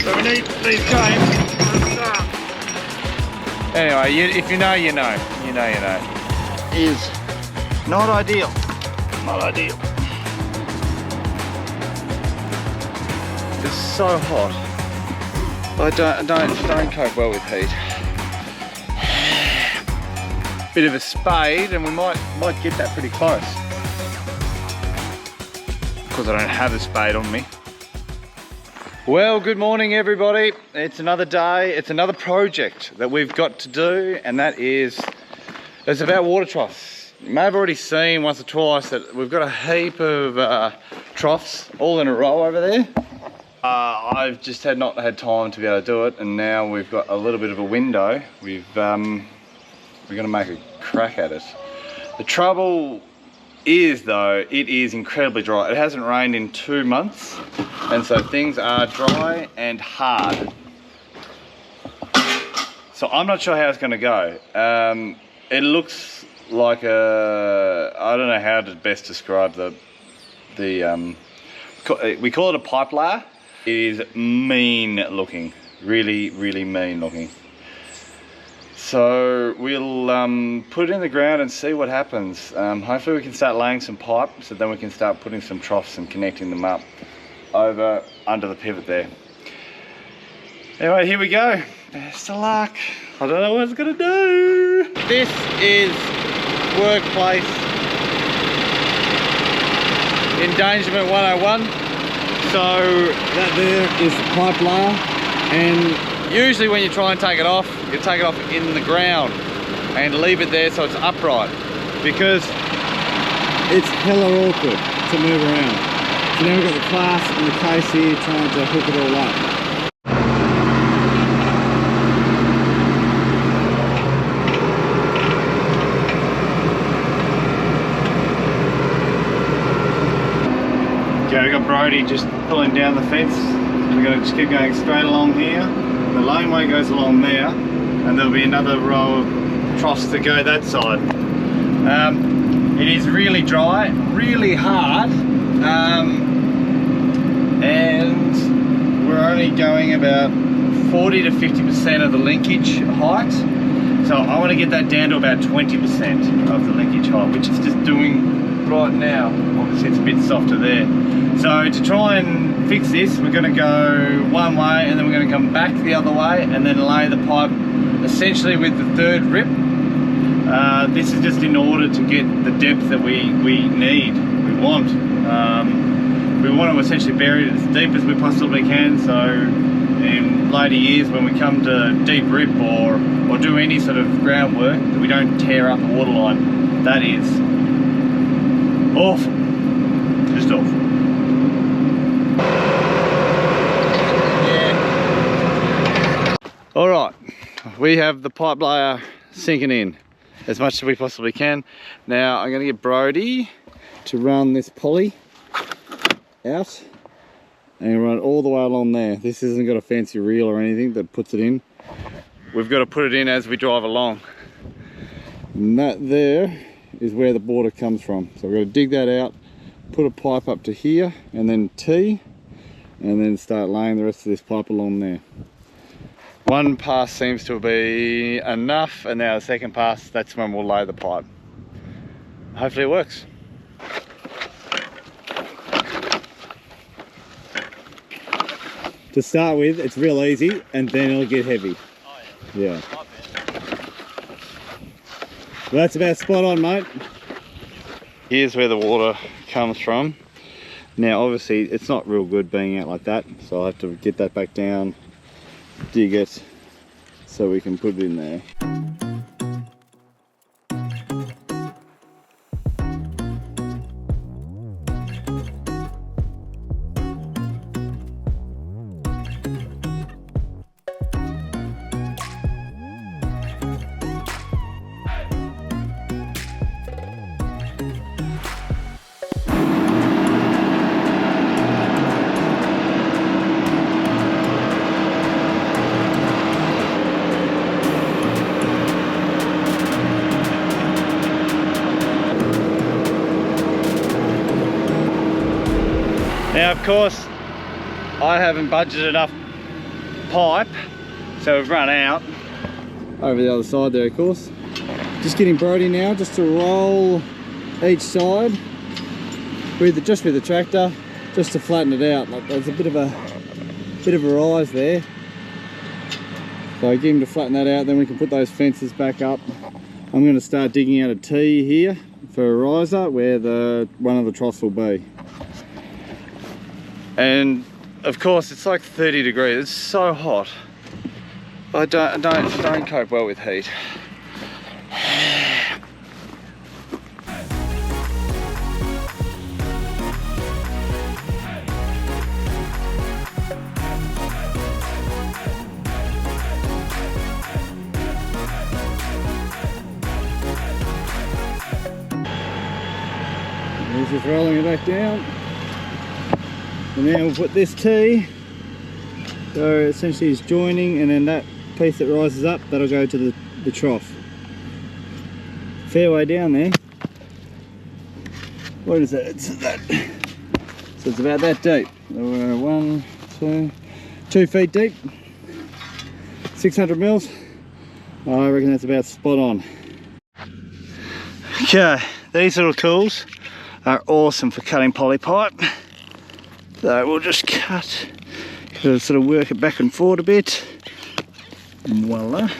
So we need these games for a start. Anyway, if you know, you know. You know, you know. Is not ideal. Not ideal. It's so hot. I don't cope well with heat. Bit of a spade and we might get that pretty close. Because I don't have a spade on me. Well, good morning everybody. It's another day, it's another project that we've got to do, and that is, it's about water troughs. You may have already seen once or twice that we've got a heap of troughs all in a row over there. I've just not had time to be able to do it, and now we've got a little bit of a window. We're going to make a crack at it. The trouble is though, it is incredibly dry. It hasn't rained in 2 months, and so things are dry and hard. So I'm not sure how it's going to go. It looks like a, I don't know how to best describe we call it a Pipelayer. It is mean looking, really mean looking. So we'll put it in the ground and see what happens. Hopefully we can start laying some pipe, so then we can start putting some troughs and connecting them up over under the pivot there. Anyway, here we go. Best of luck. I don't know what it's gonna do. This is workplace endangerment 101. So that there is the pipe layer, and usually when you try and take it off, you take it off in the ground and leave it there so it's upright, because it's hella awkward to move around. So now we've got the clasp and the case here trying to hook it all up. Okay, we've got Brody just pulling down the fence. We're going to just keep going straight along here. The laneway goes along there, and there'll be another row of troughs to go that side. It is really dry, really hard, and we're only going about 40 to 50% of the linkage height. So I want to get that down to about 20% of the linkage height, which it's just doing right now. Obviously it's a bit softer there. So to try and fix this, we're going to go one way and then we're going to come back the other way and then lay the pipe essentially with the third rip. This is just in order to get the depth that we need, we want. We want to essentially bury it as deep as we possibly can, so in later years when we come to deep rip or do any sort of groundwork, that we don't tear up the water line. That is awful, just awful. All right, we have the pipe layer sinking in as much as we possibly can. Now I'm going to get Brody to run this pulley out and run all the way along there. This hasn't got a fancy reel or anything that puts it in. We've got to put it in as we drive along. And that there is where the border comes from. So we're going to dig that out, put a pipe up to here, and then tee, and then start laying the rest of this pipe along there. One pass seems to be enough, and now the second pass, that's when we'll lay the pipe. Hopefully it works. To start with, it's real easy, and then it'll get heavy. Oh yeah. Well, that's about spot on, mate. Here's where the water comes from. Now obviously it's not real good being out like that, so I'll have to get that back down, dig it so we can put it in there. Now of course I haven't budgeted enough pipe, so we've run out. Over the other side there, of course. Just getting Brody now, just to roll each side just with the tractor, just to flatten it out. Like there's a bit of a rise there. So get him to flatten that out, then we can put those fences back up. I'm going to start digging out a T here for a riser where one of the troughs will be. And of course it's like 30 degrees, it's so hot. I don't cope well with heat. He's just rolling it back down. And now we'll put this T, so essentially it's joining, and then that piece that rises up, that'll go to the trough. Fair way down there. What is that? It's that. So it's about that deep. We're 2 feet deep, 600 mils. I reckon that's about spot on. Okay, these little tools are awesome for cutting poly pipe. So we'll just cut, sort of work it back and forward a bit. Voila.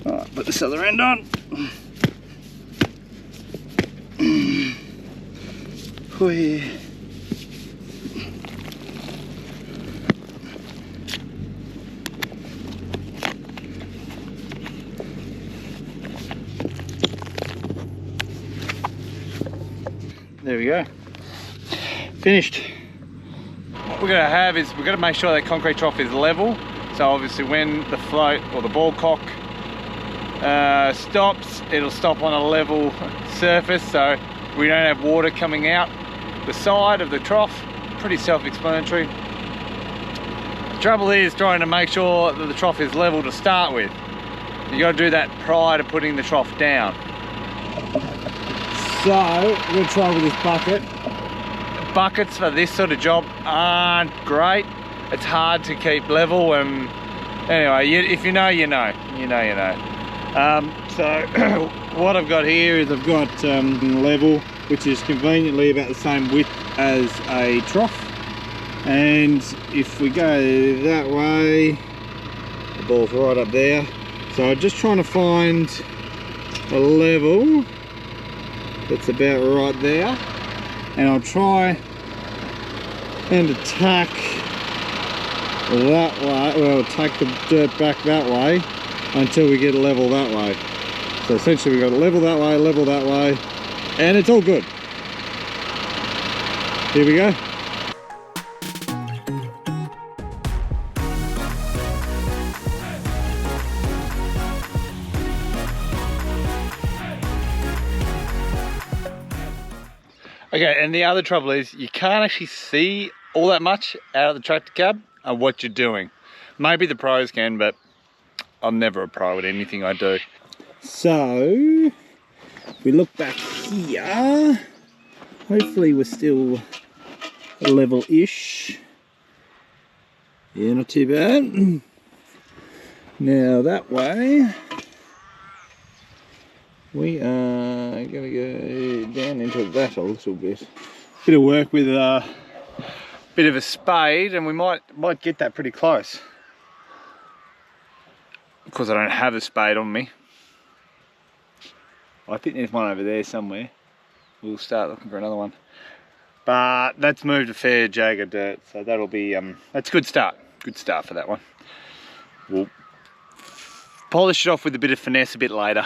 Alright, put this other end on. Whee. There we go. Finished. What we're going to have is we're going to make sure that concrete trough is level. So obviously when the float or the ball cock stops, it'll stop on a level surface, so we don't have water coming out the side of the trough. Pretty self-explanatory. The trouble is trying to make sure that the trough is level to start with. You got to do that prior to putting the trough down. So we're going to try with this bucket. Buckets for this sort of job aren't great. It's hard to keep level, and anyway, if you know, you know. You know. So what I've got here is I've got level, which is conveniently about the same width as a trough. And if we go that way, the ball's right up there. So I'm just trying to find a level that's about right there. And I'll try and attack that way, well, take the dirt back that way until we get a level that way. So essentially we've got a level that way, and it's all good. Here we go. Okay, and the other trouble is you can't actually see all that much out of the tractor cab and what you're doing. Maybe the pros can, but I'm never a pro at anything I do. So, if we look back here, hopefully we're still level-ish. Yeah, not too bad. Now that way, we are going to go down into that a little bit. Bit of work with a bit of a spade, and we might get that pretty close. Of course, I don't have a spade on me. I think there's one over there somewhere. We'll start looking for another one. But that's moved a fair jag of dirt, so that'll be that's a good start. Good start for that one. We'll polish it off with a bit of finesse a bit later.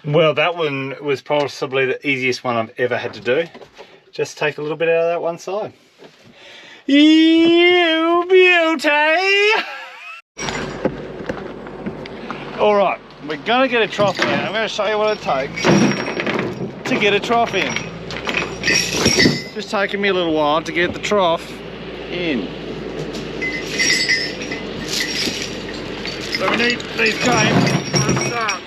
Well, that one was possibly the easiest one I've ever had to do. Just take a little bit out of that one side. You beauty! All right, we're gonna get a trough in. I'm gonna show you what it takes to get a trough in. It's just taking me a little while to get the trough in. So we need these games for a start.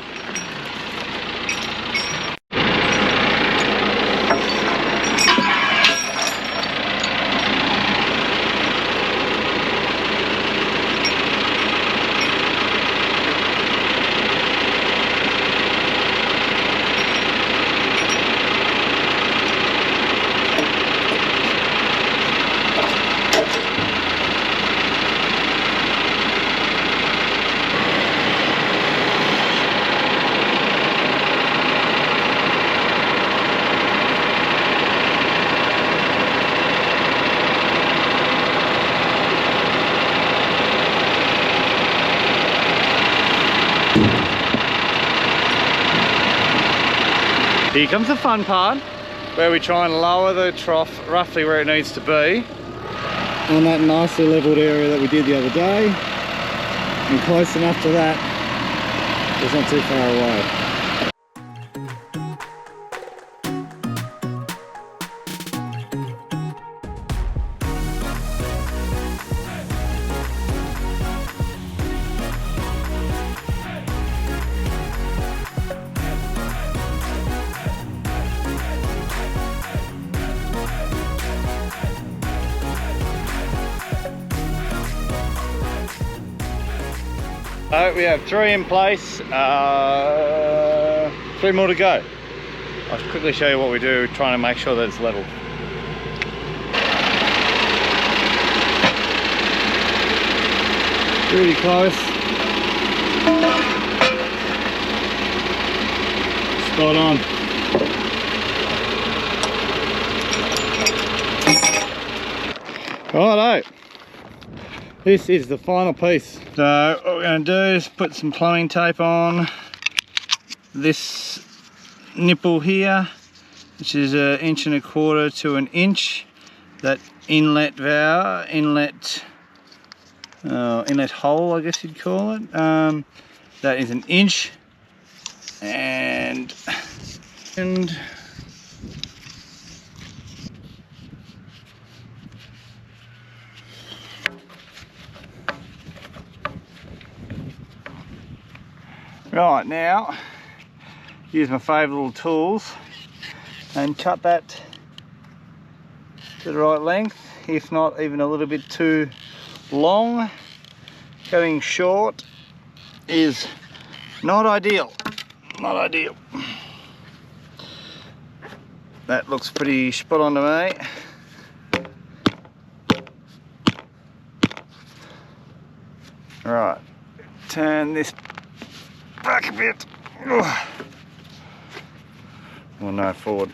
Here comes the fun part, where we try and lower the trough roughly where it needs to be. On that nicely levelled area that we did the other day, and close enough to that, it's not too far away. So we have 3 in place, 3 more to go. I'll quickly show you what we do, trying to make sure that it's level. Really close. Spot on. Righto. This is the final piece. So what we're going to do is put some plumbing tape on this nipple here, which is 1.25 inches to 1 inch. That inlet valve, inlet hole, I guess you'd call it. That is 1 inch, and right, now use my favourite little tools and cut that to the right length, if not even a little bit too long. Cutting short is not ideal. Not ideal. That looks pretty spot on to me. Right, turn this back a bit. Ugh. Well, no, forward.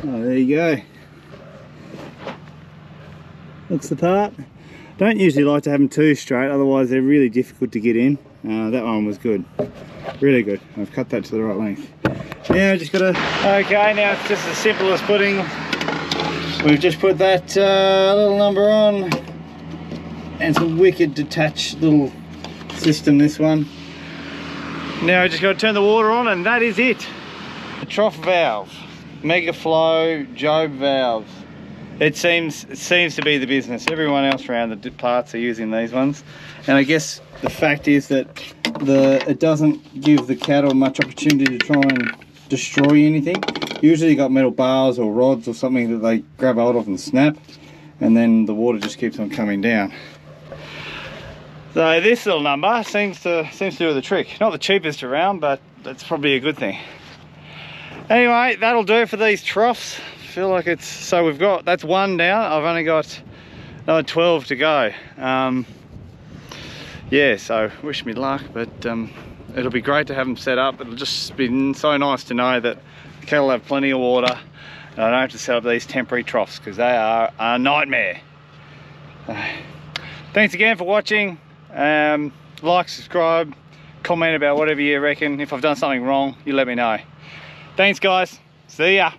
Oh, there you go. Looks the part. Don't usually like to have them too straight, otherwise they're really difficult to get in. That one was good, really good. I've cut that to the right length. Now just gotta. Okay, now it's just as simple as putting. We've just put that little number on, and it's a wicked detached little system, this one. Now I just got to turn the water on, and that is it. The trough valve. Mega flow Job valves. It seems to be the business. Everyone else around the parts are using these ones, and I guess the fact is that it doesn't give the cattle much opportunity to try and destroy anything. Usually you got metal bars or rods or something that they grab hold of and snap, and then the water just keeps on coming down. So this little number seems to do the trick. Not the cheapest around, but that's probably a good thing. Anyway, that'll do for these troughs. I feel like it's, so we've got, that's 1 down. I've only got another 12 to go. yeah, so wish me luck, but it'll be great to have them set up. It'll just be so nice to know that the cattle have plenty of water and I don't have to set up these temporary troughs because they are a nightmare. Thanks again for watching. Like, subscribe, comment about whatever you reckon. If I've done something wrong, you let me know. Thanks guys, see ya.